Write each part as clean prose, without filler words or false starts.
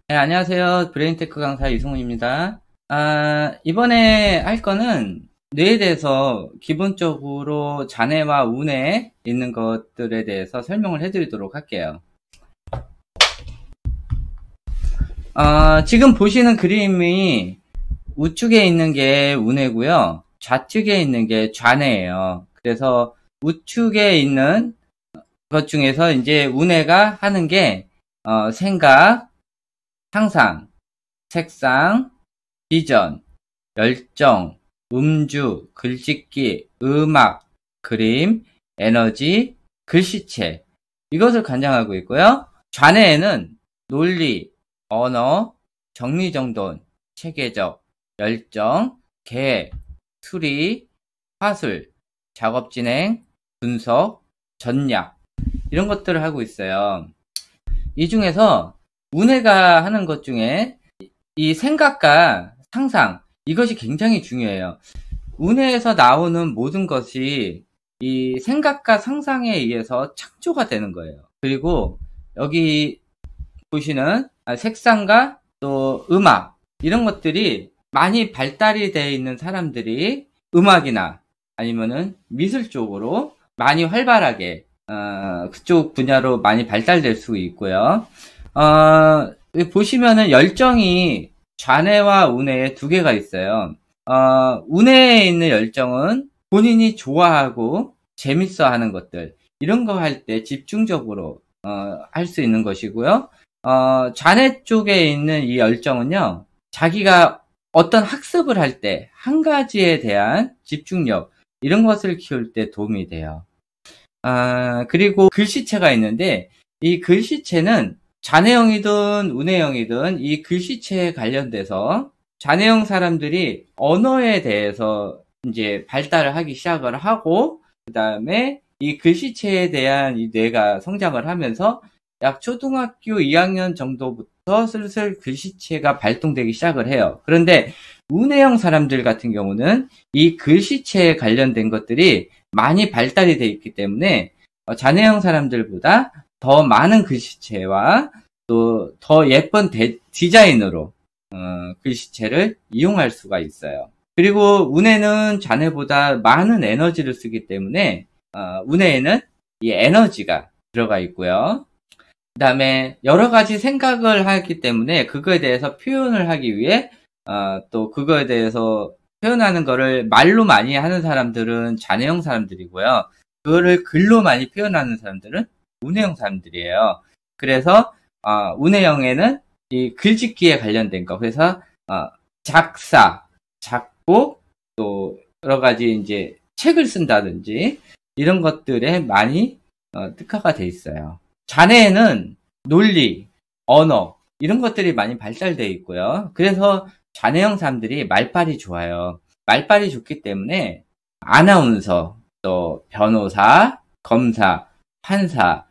네, 안녕하세요. 브레인테크 강사 이승훈입니다. 이번에 할 거는 뇌에 대해서 기본적으로 잔해와 운해 있는 것들에 대해서 설명을 해드리도록 할게요. 지금 보시는 그림이 우측에 있는 게 운해고요. 좌측에 있는 게 좌뇌예요. 그래서 우측에 있는 것 중에서 이제 운해가 하는 게 생각, 상상, 색상, 비전, 열정, 음주, 글짓기, 음악, 그림, 에너지, 글씨체 이것을 관장하고 있고요. 좌뇌에는 논리, 언어, 정리정돈, 체계적, 열정, 계획, 수리, 화술, 작업 진행, 분석, 전략 이런 것들을 하고 있어요. 이 중에서 운해가 하는 것 중에 이 생각과 상상 이것이 굉장히 중요해요. 운해에서 나오는 모든 것이 이 생각과 상상에 의해서 창조가 되는 거예요. 그리고 여기 보시는 색상과 또 음악 이런 것들이 많이 발달이 되어 있는 사람들이 음악이나 아니면은 미술 쪽으로 많이 활발하게 그쪽 분야로 많이 발달될 수 있고요. 보시면은 열정이 좌뇌와 우뇌에 두 개가 있어요. 우뇌에 있는 열정은 본인이 좋아하고 재밌어 하는 것들, 이런 거 할 때 집중적으로, 할 수 있는 것이고요. 좌뇌 쪽에 있는 이 열정은요, 자기가 어떤 학습을 할 때, 한 가지에 대한 집중력, 이런 것을 키울 때 도움이 돼요. 그리고 글씨체가 있는데, 이 글씨체는 좌뇌형이든 우뇌형이든 이 글씨체에 관련돼서 좌뇌형 사람들이 언어에 대해서 이제 발달을 하기 시작을 하고, 그 다음에 이 글씨체에 대한 이 뇌가 성장을 하면서 약 초등학교 2학년 정도부터 슬슬 글씨체가 발동되기 시작을 해요. 그런데 우뇌형 사람들 같은 경우는 이 글씨체에 관련된 것들이 많이 발달이 되어 있기 때문에 좌뇌형 사람들보다 더 많은 글씨체와 또 더 예쁜 디자인으로 글씨체를 이용할 수가 있어요. 그리고 운해는 좌뇌보다 많은 에너지를 쓰기 때문에 운해에는 이 에너지가 들어가 있고요. 그 다음에 여러 가지 생각을 하기 때문에 그거에 대해서 표현을 하기 위해 또 그거에 대해서 표현하는 거를 말로 많이 하는 사람들은 좌뇌형 사람들이고요. 그거를 글로 많이 표현하는 사람들은 운해형 사람들이에요. 그래서 운해형에는 이 글짓기에 관련된 거, 그래서 작사, 작곡, 또 여러 가지 이제 책을 쓴다든지 이런 것들에 많이 특화가 돼 있어요. 좌뇌에는 논리, 언어 이런 것들이 많이 발달되어 있고요. 그래서 좌뇌형 사람들이 말빨이 좋아요. 말빨이 좋기 때문에 아나운서, 또 변호사, 검사, 판사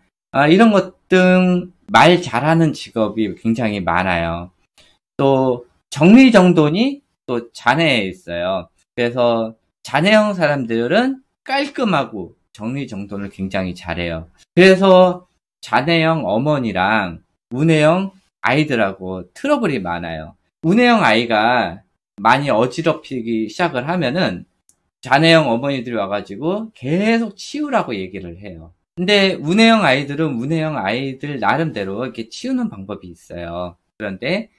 이런 것 등 말 잘하는 직업이 굉장히 많아요. 또 정리정돈이 또 좌뇌에 있어요. 그래서 좌뇌형 사람들은 깔끔하고 정리정돈을 굉장히 잘해요. 그래서 좌뇌형 어머니랑 우뇌형 아이들하고 트러블이 많아요. 우뇌형 아이가 많이 어지럽히기 시작을 하면은 좌뇌형 어머니들이 와가지고 계속 치우라고 얘기를 해요. 근데 운해형 아이들은 운해형 아이들 나름대로 이렇게 치우는 방법이 있어요. 그런데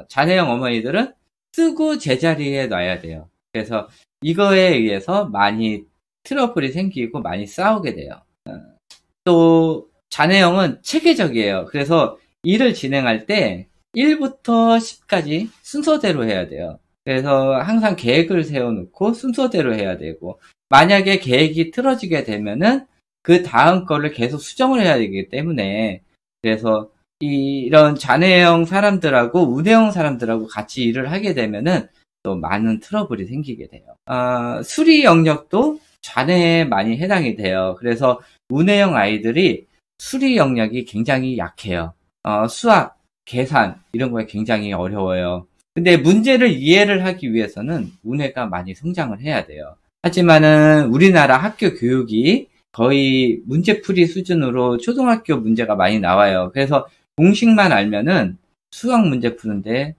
좌뇌형 어머니들은 쓰고 제자리에 놔야 돼요. 그래서 이거에 의해서 많이 트러블이 생기고 많이 싸우게 돼요. 또 좌뇌형은 체계적이에요. 그래서 일을 진행할 때 1부터 10까지 순서대로 해야 돼요. 그래서 항상 계획을 세워놓고 순서대로 해야 되고, 만약에 계획이 틀어지게 되면은 그 다음 거를 계속 수정을 해야 되기 때문에, 그래서 이런 좌뇌형 사람들하고 우뇌형 사람들하고 같이 일을 하게 되면은 또 많은 트러블이 생기게 돼요. 수리 영역도 좌뇌에 많이 해당이 돼요. 그래서 우뇌형 아이들이 수리 영역이 굉장히 약해요. 수학, 계산 이런 거에 굉장히 어려워요. 근데 문제를 이해를 하기 위해서는 우뇌가 많이 성장을 해야 돼요. 하지만은 우리나라 학교 교육이 거의 문제풀이 수준으로 초등학교 문제가 많이 나와요. 그래서 공식만 알면은 수학 문제 푸는데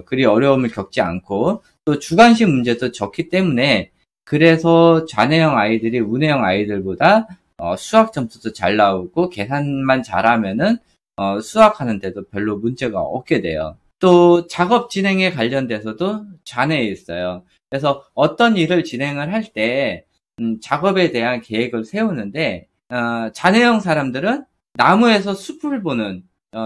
그리 어려움을 겪지 않고 또 주관식 문제도 적기 때문에 그래서 좌뇌형 아이들이 우뇌형 아이들보다 수학 점수도 잘 나오고 계산만 잘하면은 수학하는데도 별로 문제가 없게 돼요. 또 작업 진행에 관련돼서도 좌뇌에 있어요. 그래서 어떤 일을 진행을 할 때 작업에 대한 계획을 세우는데 좌뇌형 사람들은 나무에서 숲을 보는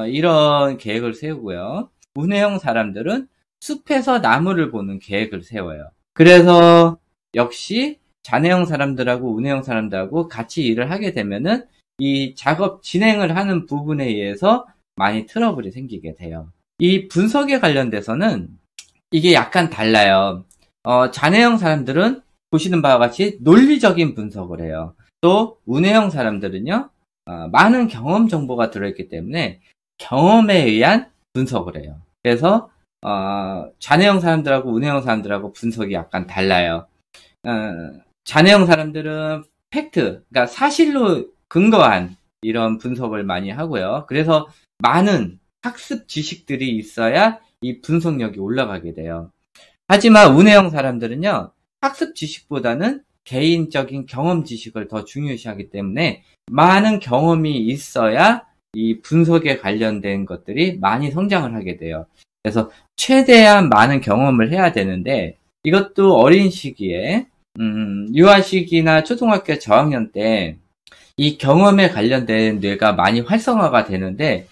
이런 계획을 세우고요. 우뇌형 사람들은 숲에서 나무를 보는 계획을 세워요. 그래서 역시 좌뇌형 사람들하고 우뇌형 사람들하고 같이 일을 하게 되면은 이 작업 진행을 하는 부분에 의해서 많이 트러블이 생기게 돼요. 이 분석에 관련돼서는 이게 약간 달라요. 좌뇌형 사람들은 보시는 바와 같이 논리적인 분석을 해요. 또 우뇌형 사람들은요, 많은 경험 정보가 들어있기 때문에 경험에 의한 분석을 해요. 그래서 좌뇌형 사람들하고 우뇌형 사람들하고 분석이 약간 달라요. 좌뇌형 사람들은 팩트, 그러니까 사실로 근거한 이런 분석을 많이 하고요. 그래서 많은 학습 지식들이 있어야 이 분석력이 올라가게 돼요. 하지만 우뇌형 사람들은요, 학습 지식보다는 개인적인 경험 지식을 더 중요시하기 때문에 많은 경험이 있어야 이 분석에 관련된 것들이 많이 성장을 하게 돼요. 그래서 최대한 많은 경험을 해야 되는데 이것도 어린 시기에 유아시기나 초등학교 저학년 때 이 경험에 관련된 뇌가 많이 활성화가 되는데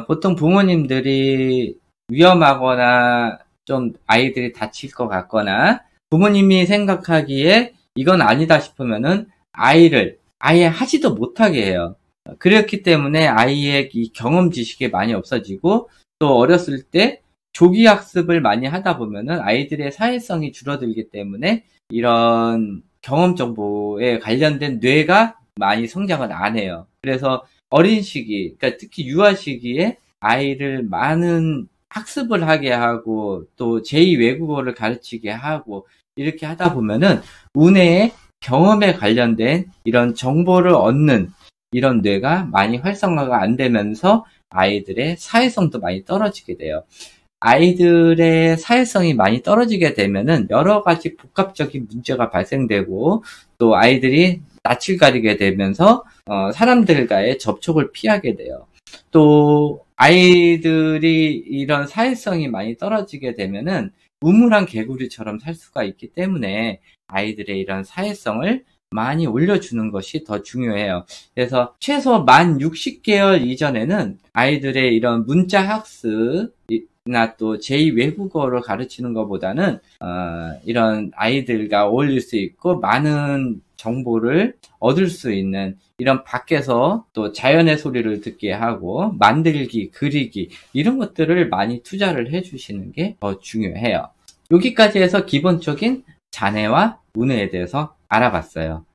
보통 부모님들이 위험하거나 좀 아이들이 다칠 것 같거나 부모님이 생각하기에 이건 아니다 싶으면은 아이를 아예 하지도 못하게 해요. 그렇기 때문에 아이의 이 경험 지식이 많이 없어지고 또 어렸을 때 조기 학습을 많이 하다 보면은 아이들의 사회성이 줄어들기 때문에 이런 경험 정보에 관련된 뇌가 많이 성장을 안 해요. 그래서 어린 시기, 그러니까 특히 유아 시기에 아이를 많은 학습을 하게 하고 또 제2 외국어를 가르치게 하고 이렇게 하다 보면은 우뇌의 경험에 관련된 이런 정보를 얻는 이런 뇌가 많이 활성화가 안 되면서 아이들의 사회성도 많이 떨어지게 돼요. 아이들의 사회성이 많이 떨어지게 되면은 여러 가지 복합적인 문제가 발생되고 또 아이들이 낯을 가리게 되면서 사람들과의 접촉을 피하게 돼요. 또 아이들이 이런 사회성이 많이 떨어지게 되면은 우물안 개구리처럼 살 수가 있기 때문에 아이들의 이런 사회성을 많이 올려주는 것이 더 중요해요. 그래서 최소 만 60개월 이전에는 아이들의 이런 문자 학습이나 또 제2 외국어를 가르치는 것보다는 이런 아이들과 어울릴 수 있고 많은 정보를 얻을 수 있는 이런 밖에서 또 자연의 소리를 듣게 하고 만들기, 그리기 이런 것들을 많이 투자를 해주시는 게 더 중요해요. 여기까지 해서 기본적인 좌뇌와 우뇌에 대해서 알아봤어요.